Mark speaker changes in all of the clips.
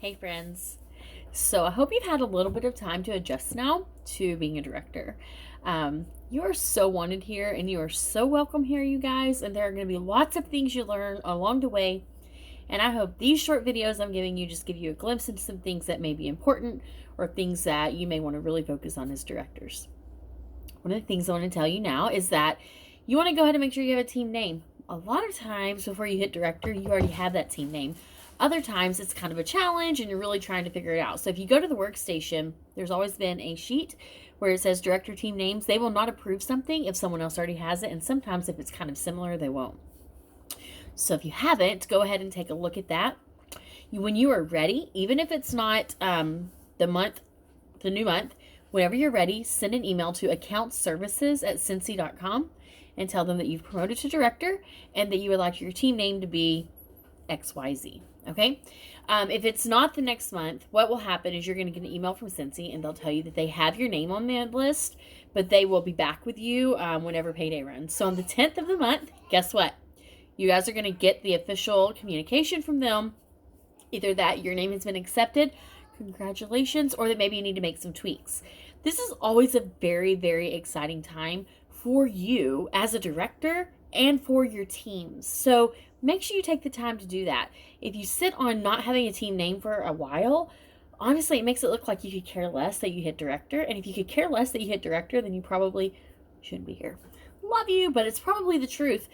Speaker 1: Hey friends. So I hope you've had a little bit of time to adjust now to being a director. You are so wanted here and you are so welcome here, you guys. And there are going to be lots of things you learn along the way. And I hope these short videos I'm giving you just give you a glimpse into some things that may be important or things that you may want to really focus on as directors. One of the things I want to tell you now is that you want to go ahead and make sure you have a team name. A lot of times before you hit director, you already have that team name. Other times it's kind of a challenge and you're really trying to figure it out. So if you go to the workstation, there's always been a sheet where it says director team names. They will not approve something if someone else already has it. And sometimes if it's kind of similar, they won't. So if you haven't, go ahead and take a look at that. When you are ready, even if it's not the new month, whenever you're ready, send an email to accountservices@cincy.com and tell them that you've promoted to director and that you would like your team name to be XYZ. Okay. If it's not the next month, what will happen is you're going to get an email from Cincy and they'll tell you that they have your name on the list, but they will be back with you whenever payday runs. So on the 10th of the month, guess what? You guys are going to get the official communication from them, either that your name has been accepted, congratulations, or that maybe you need to make some tweaks. This is always a very, very exciting time for you as a director and for your teams. So make sure you take the time to do that. If you sit on not having a team name for a while, honestly, it makes it look like you could care less that you hit director. And if you could care less that you hit director, then you probably shouldn't be here. Love you, but it's probably the truth.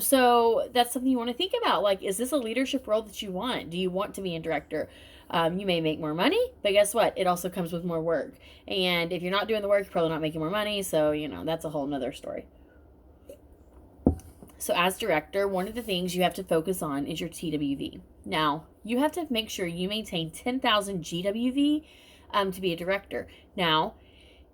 Speaker 1: So that's something you want to think about. Like, is this a leadership role that you want? Do you want to be a director? You may make more money, but guess what? It also comes with more work. And if you're not doing the work, you're probably not making more money. So, that's a whole nother story. So as director, one of the things you have to focus on is your TWV. Now, you have to make sure you maintain 10,000 GWV to be a director. Now,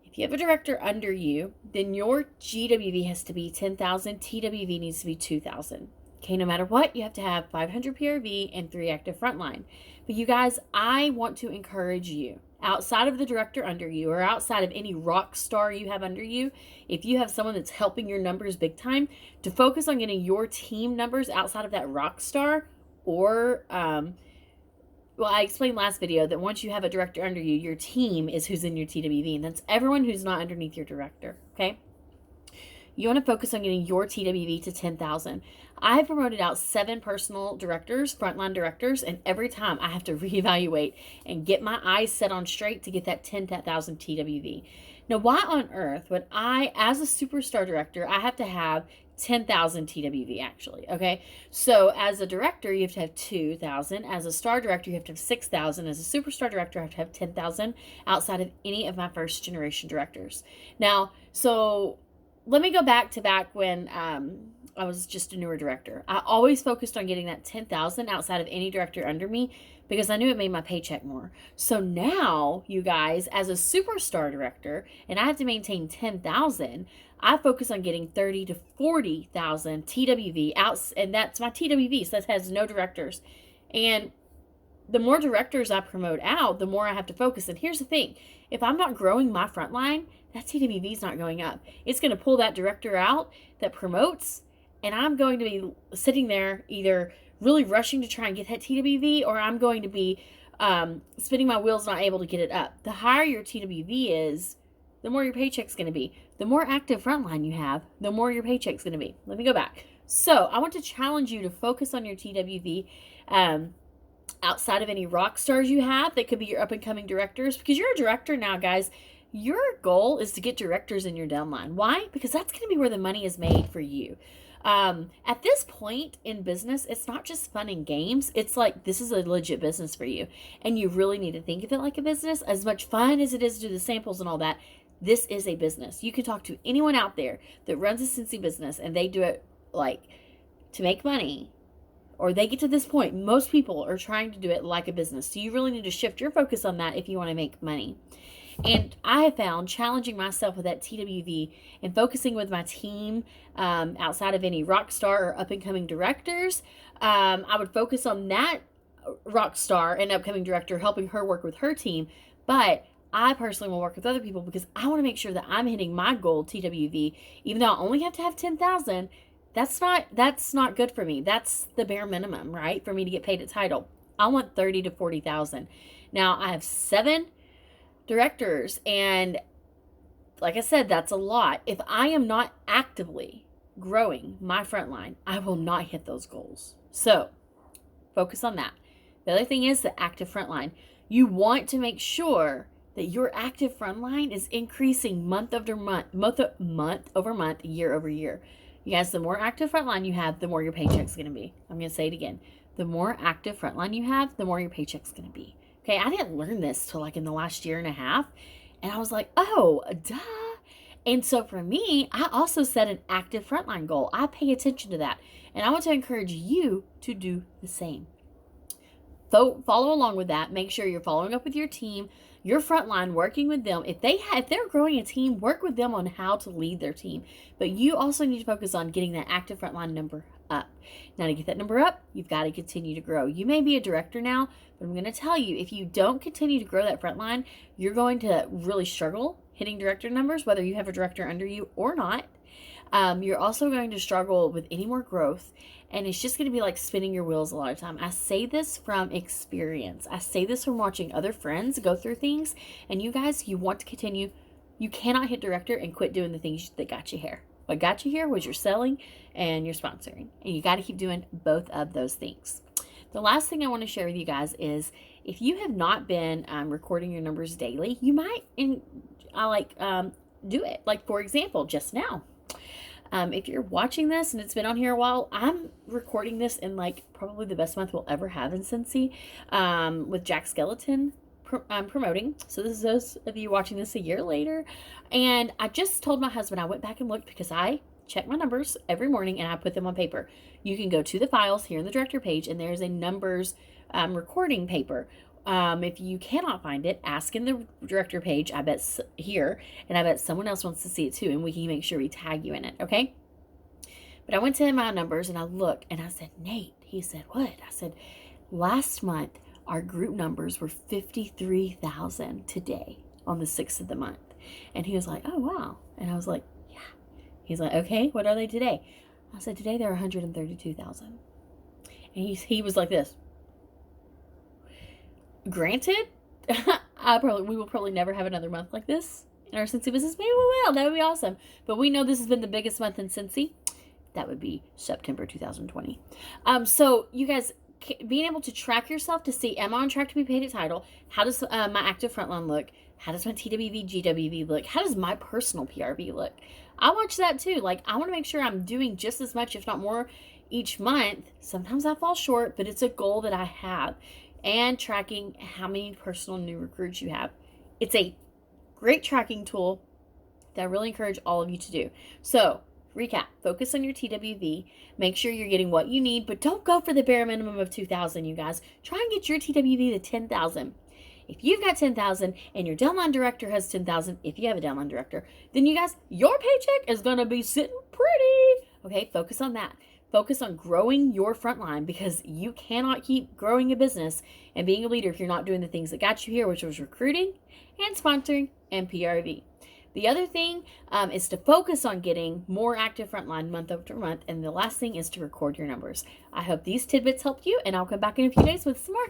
Speaker 1: if you have a director under you, then your GWV has to be 10,000, TWV needs to be 2,000. Okay, no matter what, you have to have 500 PRV and 3 active frontline. But you guys, I want to encourage you, outside of the director under you or outside of any rock star you have under you, if you have someone that's helping your numbers big time, to focus on getting your team numbers outside of that rock star. Or I explained last video that once you have a director under you, your team is who's in your TWV, and that's everyone who's not underneath your director. Okay, you want to focus on getting your TWV to 10,000. I have promoted out 7 personal directors, frontline directors, and every time I have to reevaluate and get my eyes set on straight to get that 10,000 TWV. Now, why on earth would I, as a superstar director, I have to have 10,000 TWV actually? Okay, so as a director, you have to have 2,000. As a star director, you have to have 6,000. As a superstar director, I have to have 10,000 outside of any of my first generation directors. Now, so let me go back when I was just a newer director. I always focused on getting that 10,000 outside of any director under me because I knew it made my paycheck more. So now, you guys, as a superstar director, and I have to maintain 10,000, I focus on getting 30 to 40,000 TWV out, and that's my TWV, so that has no directors. And the more directors I promote out, the more I have to focus. And here's the thing. If I'm not growing my front line, that TWV is not going up. It's going to pull that director out that promotes, and I'm going to be sitting there either really rushing to try and get that TWV, or I'm going to be spinning my wheels, not able to get it up. The higher your TWV is, the more your paycheck's going to be. The more active frontline you have, the more your paycheck's going to be. Let me go back. So I want to challenge you to focus on your TWV outside of any rock stars you have that could be your up-and-coming directors, because you're a director now, guys. Your goal is to get directors in your downline. Why? Because that's going to be where the money is made for you. At this point in business, it's not just fun and games. It's like, this is a legit business for you. And you really need to think of it like a business. As much fun as it is to do the samples and all that, this is a business. You can talk to anyone out there that runs a Cincy business and they do it like to make money, or they get to this point. Most people are trying to do it like a business. So you really need to shift your focus on that if you want to make money. And I have found challenging myself with that TWV and focusing with my team outside of any rock star or up-and-coming directors. I would focus on that rock star and upcoming director, helping her work with her team. But I personally will work with other people because I want to make sure that I'm hitting my goal TWV. Even though I only have to have 10,000, that's not good for me. That's the bare minimum, right? For me to get paid a title. I want 30 to 40,000. Now I have 7 directors, and like I said, that's a lot. If I am not actively growing my frontline, I will not hit those goals. So focus on that. The other thing is the active frontline. You want to make sure that your active frontline is increasing month over month, year over year. You guys, the more active frontline you have, the more your paycheck's going to be. I'm going to say it again. The more active frontline you have, the more your paycheck's going to be. Okay, I didn't learn this till like in the last year and a half. And I was like, oh, duh. And so for me, I also set an active frontline goal. I pay attention to that. And I want to encourage you to do the same. Follow along with that. Make sure you're following up with your team, your frontline, working with them. If they're growing a team, work with them on how to lead their team. But you also need to focus on getting that active frontline number up. Now, to get that number up, you've got to continue to grow. You may be a director now, but I'm going to tell you, if you don't continue to grow that frontline, you're going to really struggle hitting director numbers, whether you have a director under you or not. You're also going to struggle with any more growth, and it's just going to be like spinning your wheels a lot of time. I say this from experience. I say this from watching other friends go through things, and you guys, you want to continue. You cannot hit director and quit doing the things that got you here. What got you here was your selling and your sponsoring, and you got to keep doing both of those things. The last thing I want to share with you guys is if you have not been recording your numbers daily, you might do it. Like, for example, just now. If you're watching this and it's been on here a while, I'm recording this in like probably the best month we'll ever have in Cincy, with Jack Skeleton promoting. So this is those of you watching this a year later. And I just told my husband, I went back and looked because I check my numbers every morning and I put them on paper. You can go to the files here in the director page and there's a numbers recording paper. If you cannot find it, ask in the director page, I bet here, and I bet someone else wants to see it too, and we can make sure we tag you in it, okay? But I went to my numbers, and I looked, and I said, Nate, he said, what? I said, last month, our group numbers were 53,000 today on the 6th of the month. And he was like, oh, wow. And I was like, yeah. He's like, okay, what are they today? I said, today they're 132,000. And he was like this. Granted, we will probably never have another month like this in our Cincy business. Maybe we will. That would be awesome. But we know this has been the biggest month in Cincy. That would be September 2020. So you guys, being able to track yourself to see, am I on track to be paid at title? How does my active frontline look? How does my TWV, GWV look? How does my personal PRV look? I watch that too. Like, I want to make sure I'm doing just as much, if not more, each month. Sometimes I fall short, but it's a goal that I have. And tracking how many personal new recruits you have. It's a great tracking tool that I really encourage all of you to do. So, recap, focus on your TWV, make sure you're getting what you need, but don't go for the bare minimum of 2,000, you guys. Try and get your TWV to 10,000. If you've got 10,000 and your downline director has 10,000, if you have a downline director, then you guys, your paycheck is going to be sitting pretty. Okay, focus on that. Focus on growing your frontline, because you cannot keep growing a business and being a leader if you're not doing the things that got you here, which was recruiting and sponsoring and PRV. The other thing is to focus on getting more active frontline month after month. And the last thing is to record your numbers. I hope these tidbits helped you, and I'll come back in a few days with some more.